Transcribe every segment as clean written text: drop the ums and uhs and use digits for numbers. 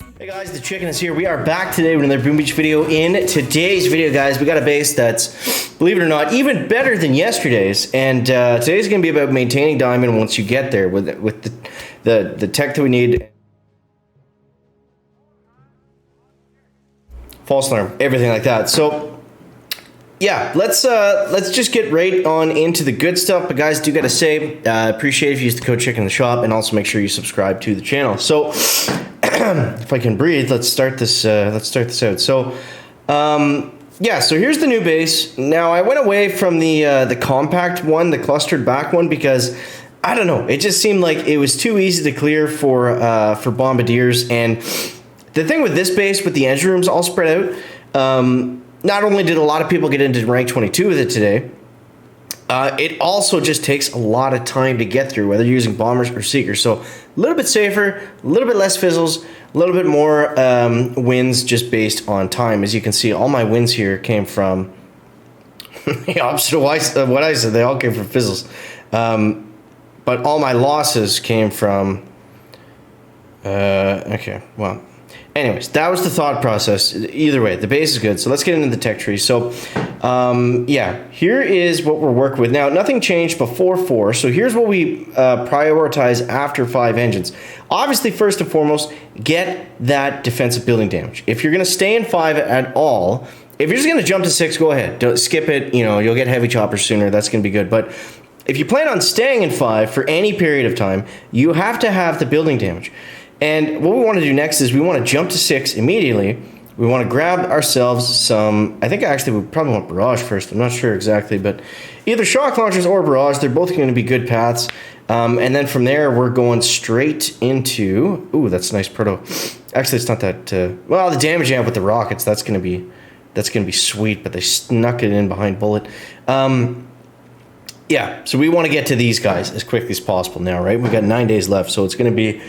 Hey guys, the Chicken is here. We are back today with another Boom Beach video. In today's video, guys, we got a base that's, believe it or not, even better than yesterday's. And today's going to be about maintaining diamond once you get there with the tech that we need. False alarm, everything like that. So yeah, let's just get right on into the good stuff. But guys, do gotta say, appreciate if you use the code Chicken in the shop, and also make sure you subscribe to the channel. So if I can breathe, let's start this out. So yeah, so here's the new base. Now I went away from the compact one, the clustered back one, because I don't know, it just seemed like it was too easy to clear for bombardiers. And the thing with this base, with the engine rooms all spread out, not only did a lot of people get into rank 22 with it today, it also just takes a lot of time to get through, whether you're using bombers or seekers. So a little bit safer, a little bit less fizzles, a little bit more wins just based on time. As you can see, all my wins here came from the opposite of what I said. They all came from fizzles. But all my losses came from... okay, well... Anyways, that was the thought process. Either way, the base is good. So let's get into the tech tree. So, yeah, here is what we're working with. Now, nothing changed before 4. So here's what we prioritize after 5 engines. Obviously, first and foremost, get that defensive building damage. If you're going to stay in 5 at all, if you're just going to jump to 6, go ahead. Don't skip it. You know, you'll get heavy choppers sooner. That's going to be good. But if you plan on staying in 5 for any period of time, you have to have the building damage. And what we want to do next is we want to jump to 6 immediately. We want to grab ourselves some, I think actually we probably want barrage first. I'm not sure exactly, but either shock launchers or barrage, they're both going to be good paths. And then from there, we're going straight into, ooh, that's a nice proto. Actually, it's not that, well, the damage amp with the rockets, that's going to be sweet, but they snuck it in behind bullet. Yeah, so we want to get to these guys as quickly as possible now, right? We've got 9 days left, so it's going to be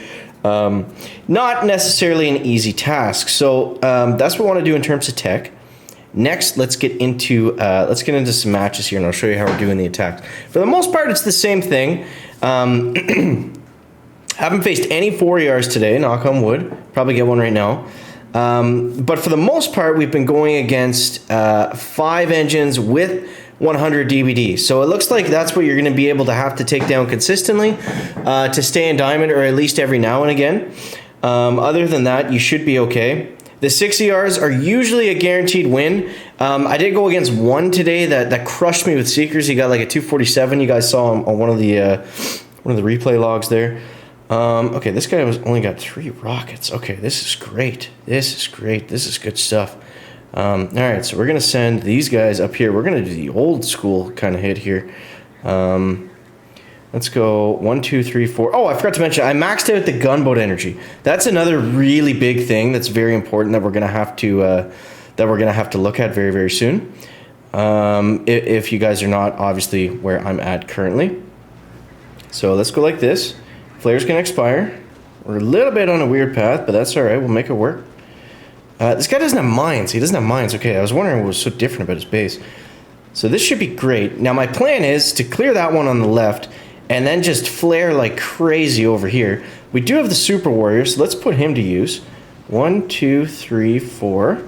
not necessarily an easy task. So that's what we want to do in terms of tech. Next, let's get into some matches here, and I'll show you how we're doing the attacks. For the most part, it's the same thing. Haven't faced any 4ERs today, knock on wood. Probably get one right now. But for the most part, we've been going against 5 engines with 100 DBD. So it looks like that's what you're going to be able to have to take down consistently to stay in diamond, or at least every now and again. Other than that, you should be okay. The 6 ERs are usually a guaranteed win. I did go against one today that crushed me with seekers. He got like a 247. You guys saw him on one of the replay logs there. Okay, this guy only got 3 rockets. Okay, this is great. This is great. This is good stuff. All right, so we're going to send these guys up here. We're going to do the old school kind of hit here. Let's go 1, 2, 3, 4. Oh, I forgot to mention, I maxed out the gunboat energy. That's another really big thing that's very important that we're going to have to look at very, very soon. If you guys are not obviously where I'm at currently. So let's go like this. Flares can expire. We're a little bit on a weird path, but that's all right. We'll make it work. This guy doesn't have mines. He doesn't have mines. Okay, I was wondering what was so different about his base. So this should be great. Now my plan is to clear that one on the left and then just flare like crazy over here. We do have the Super Warrior, so let's put him to use. 1, 2, 3, 4.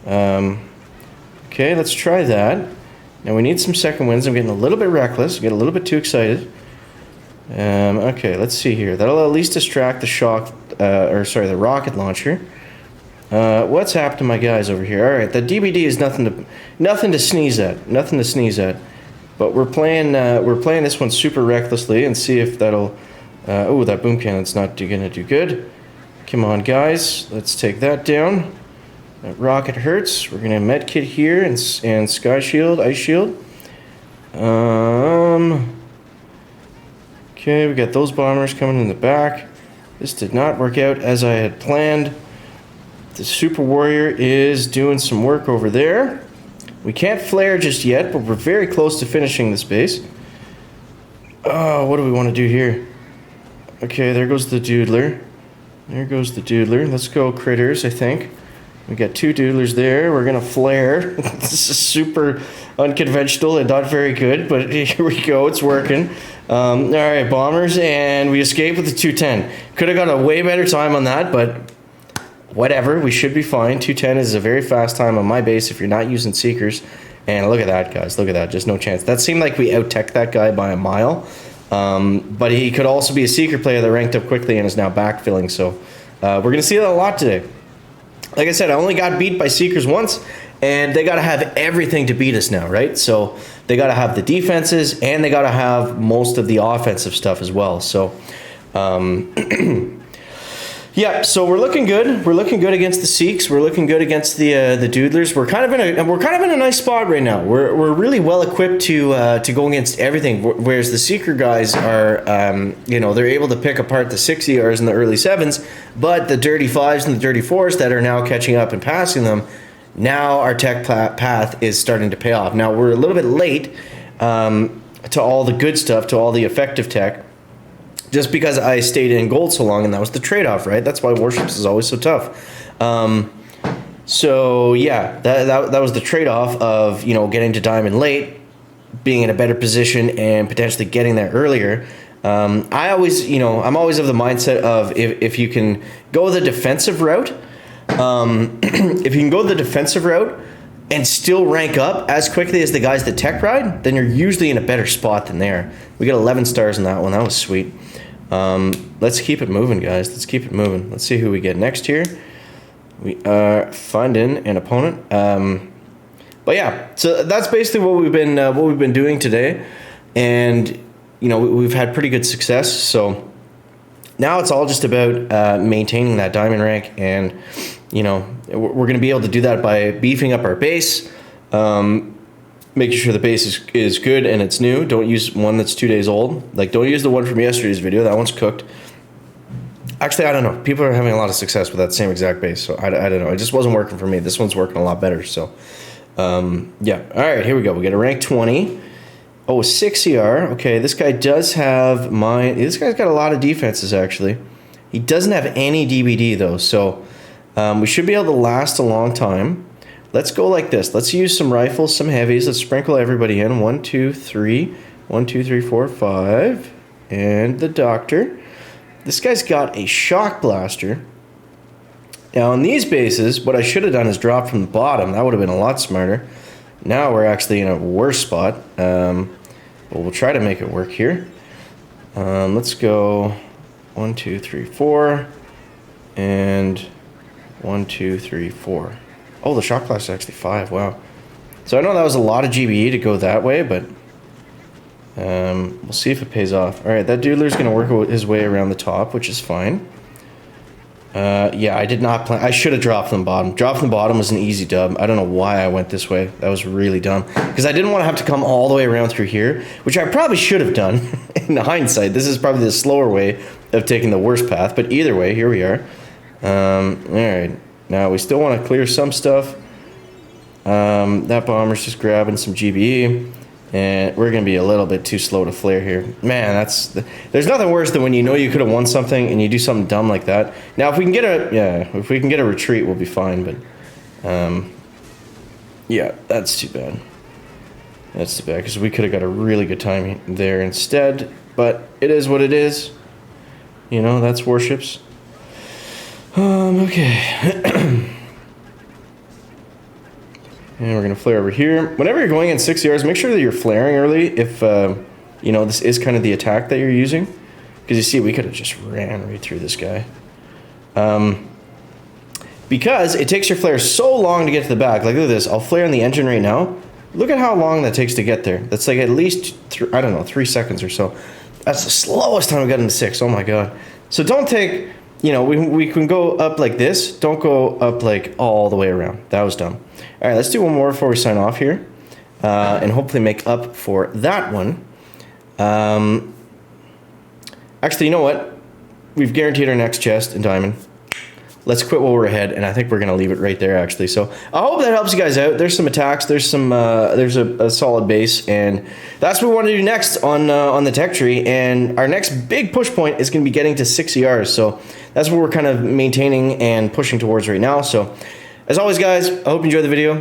Okay, let's try that. Now we need some second wins. I'm getting a little bit reckless. I get a little bit too excited. Okay, let's see here. That'll at least distract the the rocket launcher. What's happened to my guys over here? All right, the DBD is nothing to sneeze at. Nothing to sneeze at. But we're playing this one super recklessly and see if that'll. Oh, that boom cannon's not gonna do good. Come on, guys, let's take that down. That rocket hurts. We're gonna med kit here and sky shield, ice shield. Okay, we got those bombers coming in the back. This did not work out as I had planned. The Super Warrior is doing some work over there. We can't flare just yet, but we're very close to finishing this base. Oh, what do we want to do here? Okay, there goes the Doodler. There goes the Doodler. Let's go critters, I think. We got 2 Doodlers there. We're going to flare. This is super unconventional and not very good, but here we go. It's working. All right, bombers, and we escaped with the 210. Could have got a way better time on that, but whatever, we should be fine. 210 is a very fast time on my base if you're not using Seekers. And look at that, guys. Look at that. Just no chance. That seemed like we out-tech that guy by a mile. But he could also be a Seeker player that ranked up quickly and is now backfilling. So we're going to see that a lot today. Like I said, I only got beat by Seekers once, and they got to have everything to beat us now, right? So they got to have the defenses, and they got to have most of the offensive stuff as well. So, yeah, so we're looking good. We're looking good against the Seeks. We're looking good against the Doodlers. We're kind of in a nice spot right now. We're really well equipped to go against everything. Whereas the Seeker guys are, they're able to pick apart the 6ERs and the early 7s, but the dirty 5s and the dirty 4s that are now catching up and passing them. Now our tech path is starting to pay off. Now we're a little bit late to all the good stuff, to all the effective tech. Just because I stayed in gold so long, and that was the trade-off, right? That's why Warships is always so tough. So yeah, that was the trade-off of getting to diamond late, being in a better position, and potentially getting there earlier. I'm always of the mindset of if you can go the defensive route, if you can go the defensive route and still rank up as quickly as the guys that tech ride, then you're usually in a better spot than there. We got 11 stars in that one. That was sweet. Let's keep it moving, guys. Let's keep it moving. Let's see who we get next here. We are finding an opponent. But yeah, so that's basically what we've been doing today, and we've had pretty good success. So now it's all just about maintaining that diamond rank, and we're going to be able to do that by beefing up our base. Making sure the base is good and it's new. Don't use one that's 2 days old. Like, don't use the one from yesterday's video. That one's cooked. Actually, I don't know. People are having a lot of success with that same exact base, so I don't know. It just wasn't working for me. This one's working a lot better, so yeah. All right, here we go. We get a rank 20. Oh, 6ER. Okay, this guy does have this guy's got a lot of defenses, actually. He doesn't have any DBD, though, so we should be able to last a long time. Let's go like this. Let's use some rifles, some heavies. Let's sprinkle everybody in. 1, 2, 3. 1, 2, 3, 4, 5. And the doctor. This guy's got a shock blaster. Now, on these bases, what I should have done is drop from the bottom. That would have been a lot smarter. Now we're actually in a worse spot. But we'll try to make it work here. Let's go 1, 2, 3, 4. And 1, 2, 3, 4. Oh, the shock blast is actually 5. Wow. So I know that was a lot of GBE to go that way, but we'll see if it pays off. All right, that Doodler's going to work his way around the top, which is fine. Yeah, I did not plan. I should have dropped from the bottom. Drop from the bottom was an easy dub. I don't know why I went this way. That was really dumb. Because I didn't want to have to come all the way around through here, which I probably should have done. In hindsight, this is probably the slower way of taking the worst path. But either way, here we are. All right. Now, we still want to clear some stuff. That bomber's just grabbing some GBE. And we're going to be a little bit too slow to flare here. Man, there's nothing worse than when you know you could have won something and you do something dumb like that. Now, if we can get a retreat, we'll be fine. But, yeah, that's too bad. That's too bad, because we could have got a really good time there instead. But it is what it is. That's Warships. Okay. And we're going to flare over here. Whenever you're going in 6ERs, make sure that you're flaring early if, this is kind of the attack that you're using. Because you see, we could have just ran right through this guy. Because it takes your flare so long to get to the back. Like, look at this. I'll flare on the engine right now. Look at how long that takes to get there. That's like at least, 3 seconds or so. That's the slowest time we got into 6. Oh, my God. So don't take... we can go up like this. Don't go up like all the way around. That was dumb. All right, let's do one more before we sign off here. And hopefully make up for that one. Actually, you know what? We've guaranteed our next chest in diamond. Let's quit while we're ahead, and I think we're going to leave it right there, actually. So I hope that helps you guys out. There's some attacks. There's a solid base, and that's what we want to do next on the tech tree. And our next big push point is going to be getting to 6ERs. So that's what we're kind of maintaining and pushing towards right now. So as always, guys, I hope you enjoyed the video.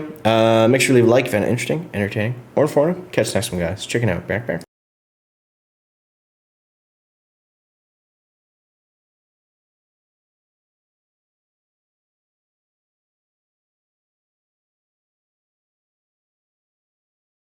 Make sure to leave a like if you found it interesting, entertaining, or informative. Catch the next one, guys. Check it out. Back.